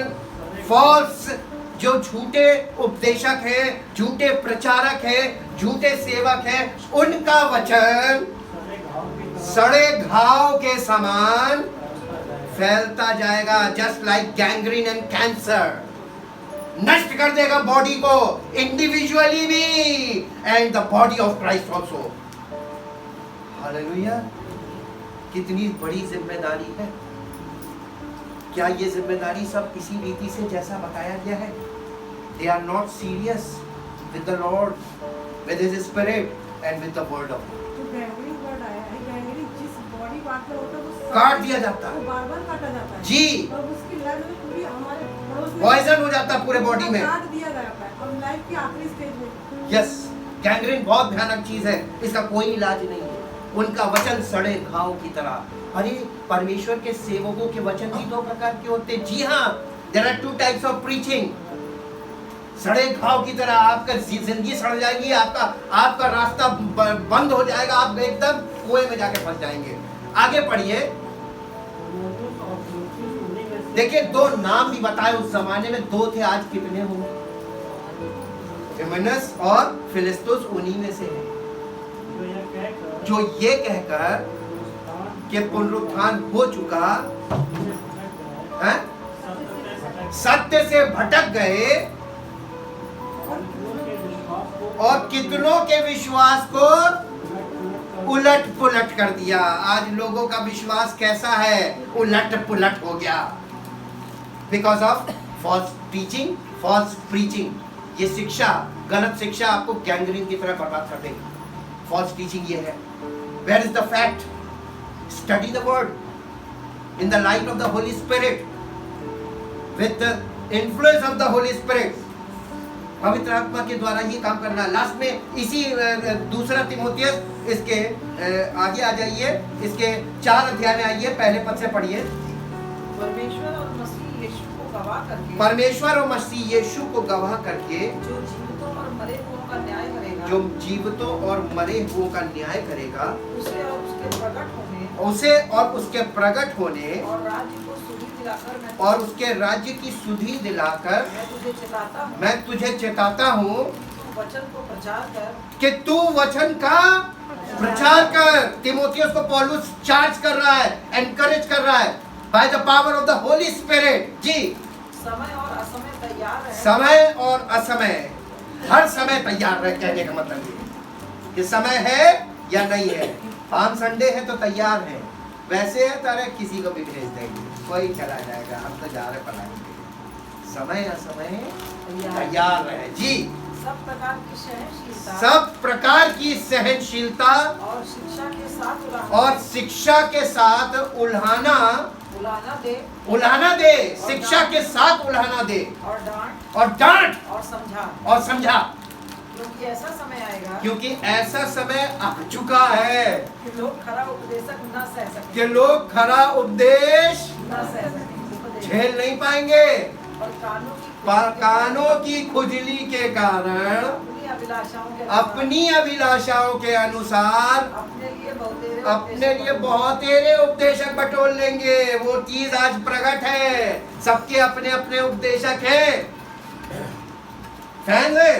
फॉल्स, जो झूठे उपदेशक है, झूठे प्रचारक है, झूठे सेवक है, उनका वचन सड़े घाव के समान फैलता जाएगा, just like gangrene and cancer. नष्ट कर देगा बॉडी को, इंडिविजुअली भी and the body of Christ also. Hallelujah. कितनी बड़ी जिम्मेदारी है। क्या ये जिम्मेदारी सब इसी रीति से जैसा बताया गया है? They are not serious with the Lord, with His Spirit and with the Word of God. जो गैंग्रीन वर्ड आया है, गैंग्रीन जिस बॉडी पार्ट में होता है वो काट दिया जाता है। वो बार-बार काटा जाता है। जी। और उसकी लाइफ में पूरी हमारे पड़ोस में पॉइजन हो जाता है पूरे बॉडी में। काट दिया जाता है और लाइफ की आखिरी स्टेज में। यस, गैंग्रीन बहुत भयानक चीज है, इसका कोई इलाज नहीं है। उनका वचन सड़े घाव की तरह। अरे परमेश्वर के सेवकों के वचन भी दो प्रकार के होते हैं। जी हाँ, there are 2 types of preaching. सड़े घाव की तरह आपका जिंदगी सड़ जाएगी, आपका रास्ता बंद हो जाएगा, आप एकदम कुएं में जाके फंस जाएंगे। आगे पढ़िए, देखिए 2 नाम भी बताए। उस जमाने में 2 थे, आज कितने होंगे? हिमेनस और फिलिस्तुस उन्हीं में से है, जो ये कहकर कि पुनरुत्थान हो चुका है, सत्य से भटक गए और कितनों के विश्वास को उलट पुलट कर दिया। आज लोगों का विश्वास कैसा है? उलट पुलट हो गया, because of false teaching, false preaching. ये शिक्षा, गलत शिक्षा आपको गैंग्रीन की तरह बर्बाद कर देगी। फॉल्स टीचिंग ये है। Where is the fact? Study the word in the light of the Holi Spirit, with the influence of the Holi Spirit. पवित्र आत्मा के द्वारा ये काम करना। लास्ट में इसी 2 तीमुथियुस, इसके आगे आ जाइए, इसके 4 अध्याय में आइए, पहले पद से पढ़िए। परमेश्वर और मसीह यीशु को गवाह करके, परमेश्वर और मसीह यीशु को गवाह करके, जो जीवितों और मरे हुओं का न्याय करेगा, जो जीवितों और मरे हुओं का न्याय करेगा, उसे और उसके प्रकट होने, उसे और उसके प्रकट होने और राज्य को सुधि दिलाकर और उसके राज्य की सुधि दिलाकर मैं तुझे चेताता हूँ वचन को प्रचार कर कि तू वचन का प्रचार कर। तीमुथियुस को पौलुस चार्ज कर रहा है, एनकरेज कर रहा है, by the power of the Holi spirit. जी, समय और असमय तैयार रहे। समय और असमय, हर समय तैयार रहे, कहने का मतलब ये कि समय है या नहीं है। पाम संडे है तो तैयार है, वैसे है तारे किसी को भी भेज देंगे, कोई चला जाएगा, हम तो जा रहे पढ़ाएंगे। समय असमय तैयार रहे। जी, सब प्रकार की सहनशीलता, सब प्रकार की सहनशीलता और शिक्षा के साथ उलाहना और शिक्षा के साथ उल्हाना उलाहना दे शिक्षा के साथ उल्हाना दे और डांट और समझा क्योंकि ऐसा समय आएगा क्योंकि ऐसा समय आ चुका है कि लोग खरा उपदेशक न सह सके कि लोग खरा उपदेश न सह सके झेल नहीं पाएंगे और कानों की खुजली के कारण अपनी अभिलाषाओं के अनुसार अपने लिए बहुतेरे उपदेशक बटोर लेंगे। वो चीज आज प्रकट है, सबके अपने अपने उपदेशक है। फैन है,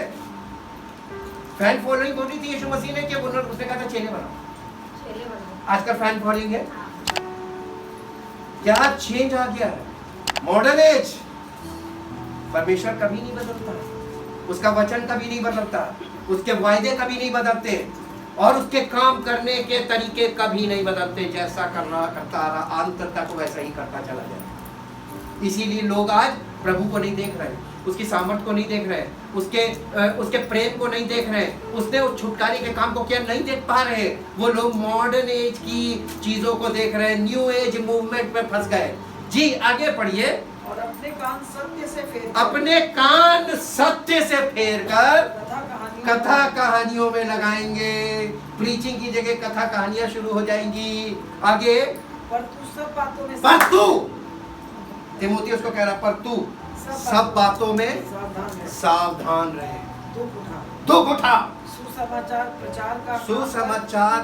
फैन फॉलोइंग होती थी यीशु मसीह ने कि उसने कहा था चेले बनाओ। आजकल फैन फॉलोइंग है, क्या चेंज आ गया है, मॉडर्न एज। परमेश्वर कभी नहीं बदलता, उसका वचन कभी नहीं बदलता, उसके वायदे कभी नहीं बदलते और उसके काम करने के तरीके कभी नहीं बदलते। जैसा करता रहा अंत तक वैसा ही करता चला जाए। इसीलिए लोग आज प्रभु को नहीं देख रहे, उसकी सामर्थ को नहीं देख रहे, उसके प्रेम को नहीं देख रहे, उसने उस छुटकारे के काम को क्या नहीं देख पा रहे। वो लोग मॉडर्न एज की चीजों को देख रहे, न्यू एज मूवमेंट में फंस गए। जी आगे पढ़िए। और अपने कान सत्य से फेर कर कथा कहानियों में लगाएंगे। प्रीचिंग की जगह कथा कहानियां शुरू हो जाएंगी। आगे पर तू सब बातों में तिमोथी उसको कह रहा, पर तू सब बातों में सावधान रहे, दुख उठा, सुसमाचार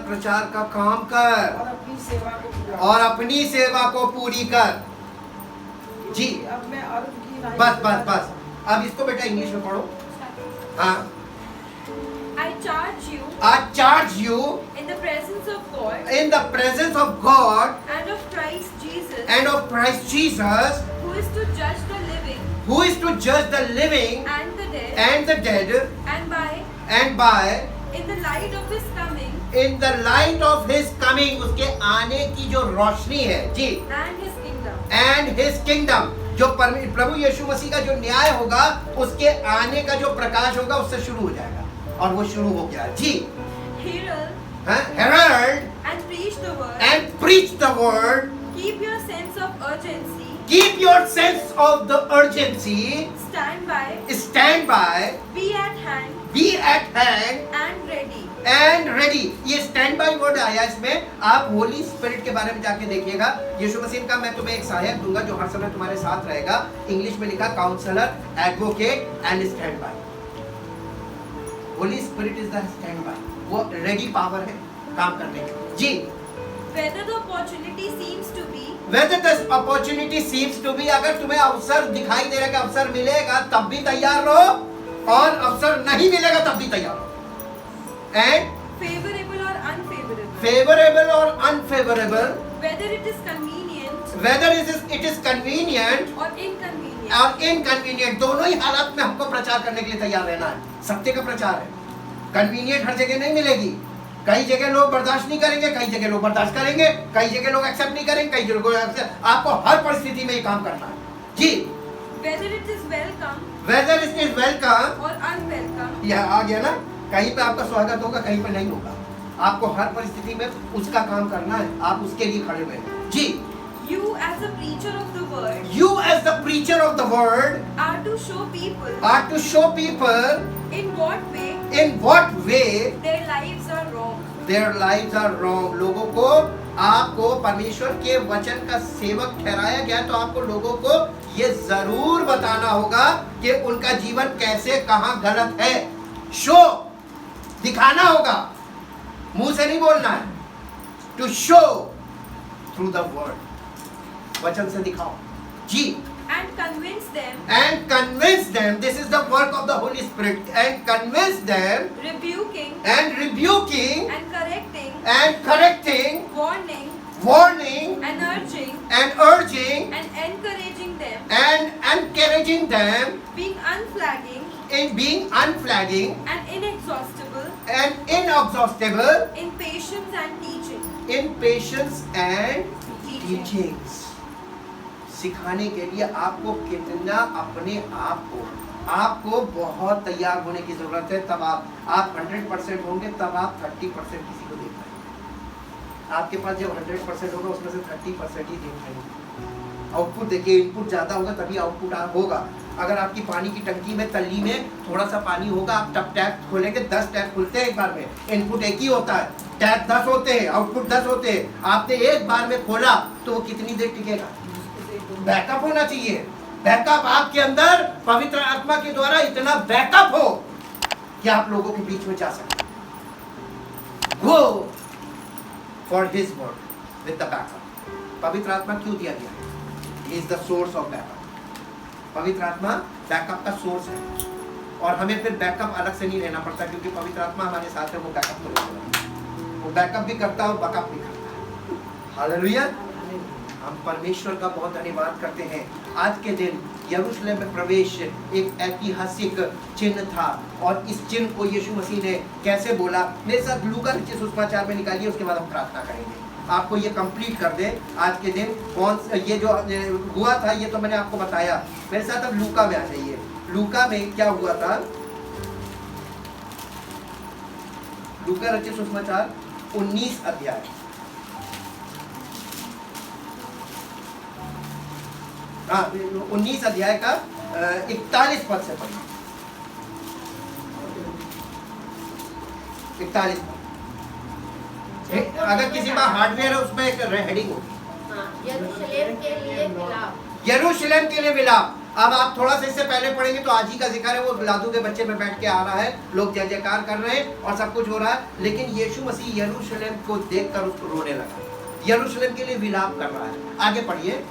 प्रचार का काम कर और अपनी सेवा को पूरी कर। जी अब मैं अर्थ की नहीं बस अब इसको बेटा इंग्लिश में पढ़ो। हाँ, I charge you in the presence of God and of Christ Jesus who is to judge the living and the dead and by in the light of his coming उसके आने की जो रोशनी है जी and his kingdom जो प्रभु यीशु मसीह का जो न्याय होगा उसके आने का जो प्रकाश होगा उससे शुरू हो जाएगा और वो शुरू हो गया जी। Herald and preach the word. Keep your sense of urgency. Keep your sense of the urgency. Stand by. Be at hand. And ready. ये स्टैंड बाय वर्ड आया इसमें। आप होली स्पिरिट के बारे में जाके देखिएगा। यीशु मसीह का मैं तुम्हें एक सहायक दूंगा जो हर समय तुम्हारे साथ रहेगा। इंग्लिश में लिखा counsellor, advocate and stand by. Holy Spirit is the stand by, वो रेडी पावर है काम करने की जी। Whether the opportunity seems to be अगर तुम्हें अवसर दिखाई दे रहा है कि अवसर मिलेगा तब भी तैयार रहो और अवसर नहीं मिलेगा तब भी तैयार रहो। And favorable or unfavorable, whether it is convenient or inconvenient, दोनों ही हालात में हमको प्रचार करने के लिए तैयार रहना है। सत्य का प्रचार है। कन्वीनियंट हर जगह नहीं मिलेगी, कई जगह लोग बर्दाश्त नहीं करेंगे, कई जगह लोग बर्दाश्त करेंगे, कई जगह लोग एक्सेप्ट नहीं करेंगे, कई जगह आपको हर परिस्थिति में ये काम करना है जी। whether it is welcome or unwelcome, यह आ गया ना, कहीं पे आपका स्वागत होगा कहीं पे नहीं होगा। आपको हर परिस्थिति में उसका काम करना है, आप उसके लिए खड़े हुए जी। You as the preacher of the word are to show people in what way their lives are wrong. लोगों को आपको परमेश्वर के वचन का सेवक ठहराया गया तो आपको लोगों को ये जरूर बताना होगा कि उनका जीवन कैसे कहाँ गलत है। शो दिखाना होगा, मुंह से नहीं बोलना है। To show through the word, वचन से दिखाओ जी। and convince them, this is the work of the Holy Spirit, and convince them, rebuking and correcting, warning and urging and encouraging them, being unflagging and inexhaustible in patience and teachings. सिखाने के लिए आपको कितना अपने आपको बहुत तैयार होने की जरूरत है। तब आप 100% होंगे, तब आप 30% किसी को दे पाएंगे। आपके पास जब 100% होगा उसमें से 30% ही देख रहे हैं। आउटपुट देखिए, इनपुट ज़्यादा होगा तभी आउटपुट होगा। अगर आपकी पानी की टंकी में तल्ली में थोड़ा सा पानी होगा, आप तब टैप खोलेंगे, 10 टैप खुलते हैं एक बार में, इनपुट एक ही होता है, टैप 10 होते हैं, आउटपुट 10 होते हैं। आपने एक बार में खोला तो वो कितनी देर टिकेगा? बैकअप होना चाहिए। बैकअप आपके अंदर पवित्र आत्मा के द्वारा इतना बैकअप हो कि आप लोगों के बीच में जा सके। Go for his word with the backup. पवित्र आत्मा क्यों दिया गया? He is the source of backup. पवित्र आत्मा बैकअप का सोर्स है और हमें फिर बैकअप अलग से नहीं रहना पड़ता, क्योंकि पवित्र आत्मा हमारे साथ है। वो बैकअप तो करता है, वो बैकअप भी करता है और बैकअप भी करता है। हालेलुया। हम परमेश्वर का बहुत धन्यवाद करते हैं। आज के दिन यरूशलेम में प्रवेश एक ऐतिहासिक चिन्ह था और इस चिन्ह को यीशु मसीह ने कैसे बोला, मेरे साथ लूका रचित सुसमाचार में निकालिए, उसके बाद हम प्रार्थना करेंगे। आपको ये कंप्लीट कर दे आज के दिन। कौन ये जो हुआ था ये तो मैंने आपको बताया। मेरे साथ अब लूका में आ जाइए। लूका में क्या हुआ था? लूका रचित सुसमाचार 19 अध्याय, हाँ 19 अध्याय का 41 पद से पढ़िए। 41 पद। अगर किसी में हार्डवेयर है उसमें एक हेडिंग होगी, यरूशलेम के लिए विलाप। यरूशलेम के लिए विलाप। अब आप थोड़ा सा इससे पहले पढ़ेंगे तो आज ही का जिक्र है, वो लादू के बच्चे में बैठ के आ रहा है, लोग जय जयकार कर रहे हैं और सब कुछ हो रहा है, लेकिन यीशु मसीह यरूशलेम को देखकर उसको रोने लगा। यरूशलेम के लिए विलाप कर रहा है। आगे पढ़िए।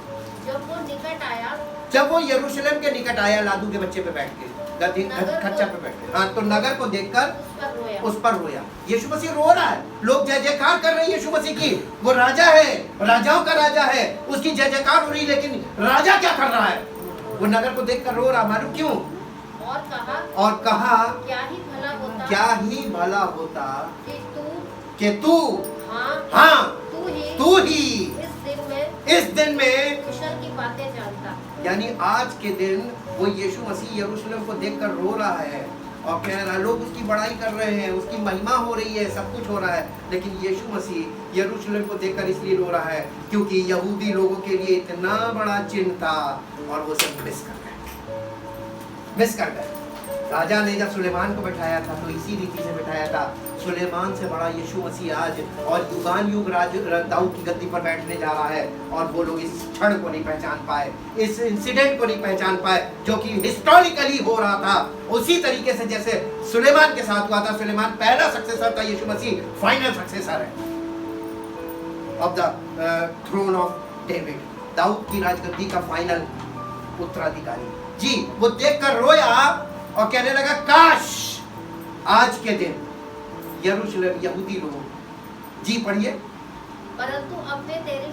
जब वो यरूशलेम के निकट आया, लादू के बच्चे पे बैठ के, खच्चर पे बैठ के, हाँ, तो नगर को देखकर उस पर रोया। यीशु मसीह रो रहा है, लोग जय जयकार कर रहे हैं यीशु मसीह की। वो राजा है, राजाओं का राजा है, उसकी जय जयकार हो रही, लेकिन राजा क्या कर रहा है? वो नगर को देखकर रो रहा। मालूम क्यों? और कहा क्या ही भला होता, क्या ही भला होता कि तू हाँ तू ही इस दिन में कुशल की बातें जानता। यानी आज के दिन वो यीशु मसीह यरूशलेम को देखकर रो रहा है और कह रहा है, लोग उसकी बड़ाई कर रहे हैं, उसकी महिमा हो रही है, सब कुछ हो रहा है, लेकिन यीशु मसीह यरूशलेम को देखकर इसलिए रो रहा है क्योंकि यहूदी लोगों के लिए इतना बड़ा चिन्ह था और वो सब मिस कर गए। राजा ने जब सुलेमान को बैठाया था तो इसी रीति से बैठाया था। सुलेमान से बड़ा यीशु मसीह आज और युगान युग राज दाऊद की गद्दी पर बैठने जा रहा है और वो लोग इस क्षण को नहीं पहचान पाए, इस इंसिडेंट को नहीं पहचान पाए जो कि हिस्टोरिकली हो रहा था। उसी तरीके से जैसे सुलेमान के साथ हुआ था। सुलेमान पहला सक्सेसर था, यीशु मसीह फाइनल सक्सेसर है of the throne of David, दाऊद की राजगद्दी का फाइनल उत्तराधिकारी। जी वो देखकर रोया और कहने लगा, काश आज के दिन यरूशलेम यहूदी लोग। जी पढ़िए। परंतु अब वे तेरी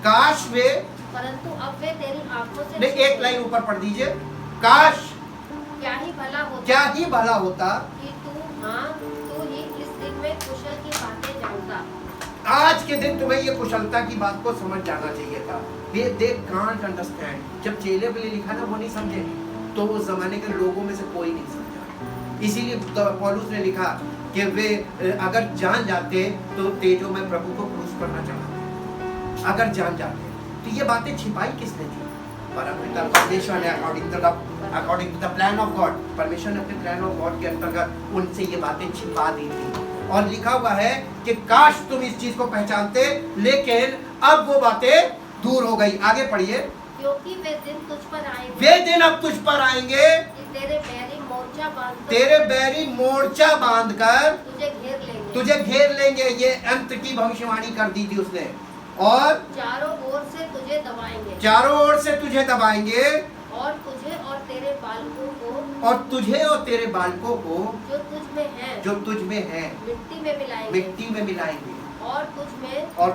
काश वे, परंतु अब वे तेरी आंखों से नहीं, एक लाइन ऊपर पढ़ दीजिए। काश क्या ही भला होता, क्या ही भला होता कि तू ही इस दिन में कुशल की बातें जानता। आज के दिन तुम्हें ये कुशलता की बात को समझ जाना चाहिए था। they can't understand। जब चेले के लिए लिखा ना वो नहीं समझे, तो उस जमाने के लोगों में से कोई नहीं समझा। इसीलिए पौलुस ने लिखा कि वे अगर जान जाते तो तेजों में प्रभु को क्रूस करना चाहते। अगर जान जाते तो ये बातें छिपाई किसने थी? परमेश्वर ने according to the plan of God, परमेश्वर ने अपने प्लान ऑफ गॉड के अंतर्गत उनसे ये बातें छिपा दी थी। और लिखा हुआ है कि काश तुम इस चीज को पहचानते, लेकिन अब वो बातें दूर हो गई। आगे पढ़िए। क्योंकि वे दिन तुझ पर आएंगे, वे दिन अब तुझ पर आएंगे, तेरे बैरी मोर्चा बांधकर तुझे घेर लेंगे। ये अंत की भविष्यवाणी कर दी थी उसने। और चारों ओर से तुझे दबाएंगे और तुझे और तेरे बालकों को जो तुझ में है मिट्टी में मिलाएंगे और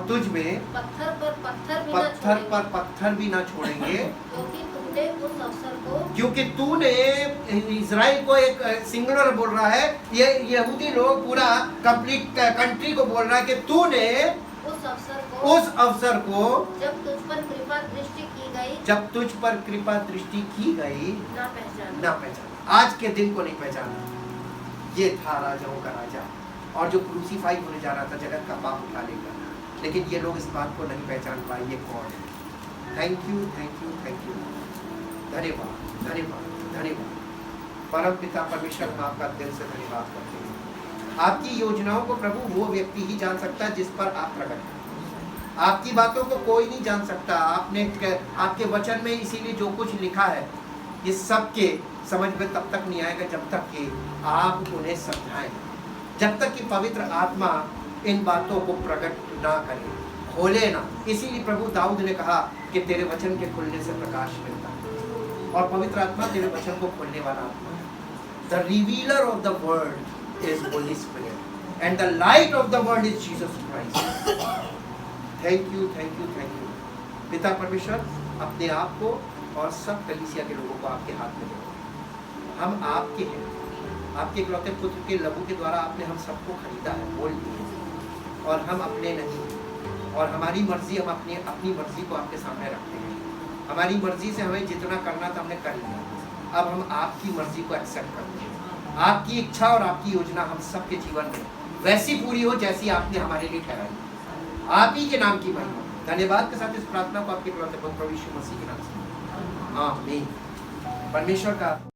तुझ में पत्थर पर पत्थर भी ना छोड़ेंगे। क्योंकि तूने इजराइल को एक सिंगुलर बोल रहा है, ये यहूदी लोग पूरा कंप्लीट कंट्री को बोल रहा है कि तूने उस अवसर को जब तुझ पर कृपा दृष्टि की गई ना पहचाना। आज के दिन को नहीं पहचाना। ये था राजाओं का राजा और जो क्रूसीफाई होने जा रहा था जगत का पाप उठा लेगा। लेकिन ये लोग इस बात को नहीं पहचान पाए ये कौन है। Thank you, thank you, thank you. धन्यवाद, धन्यवाद, धन्यवाद। परम पिता परमेश्वर, हम आपका दिल से धन्यवाद करते हैं। आपकी योजनाओं को प्रभु वो व्यक्ति ही जान सकता है जिस पर आप प्रकट हैं। आपकी बातों को कोई नहीं जान सकता। आपके वचन में इसीलिए जो कुछ लिखा है ये सबके समझ में तब तक नहीं आएगा जब तक कि आप उन्हें समझाएं, जब तक कि पवित्र आत्मा इन बातों को प्रकट ना करे, खोले ना। इसीलिए प्रभु दाऊद ने कहा कि तेरे वचन के खुलने से प्रकाश मिलता है, और पवित्र आत्मा तेरे वचन को खोलने वाला आत्मा है। The revealer of the word is Holi spirit and the light of the world is Jesus Christ. Thank you, thank you, thank you. पिता परमेश्वर, अपने आप को और सब कलीसिया के लोगों को आपके हाथ में दो। हम आपके हैं, आपके इकलौते पुत्र के लहू के द्वारा आपने हम सबको खरीदा है, बोल दिए, और हम अपने नहीं, और हमारी मर्जी, हम अपनी मर्जी को आपके सामने रखते हैं। हमारी मर्जी से हमें जितना करना था हमने कर लिया। अब हम आपकी मर्जी को एक्सेप्ट करते हैं। आपकी इच्छा और आपकी योजना हम सबके जीवन में वैसी पूरी हो जैसी आपने हमारे लिए ठहराई। आप ही के नाम की महिमा। धन्यवाद के साथ इस प्रार्थना को आपके इकलौते पुत्र यीशु मसीह के नाम से आमीन। परमेश्वर का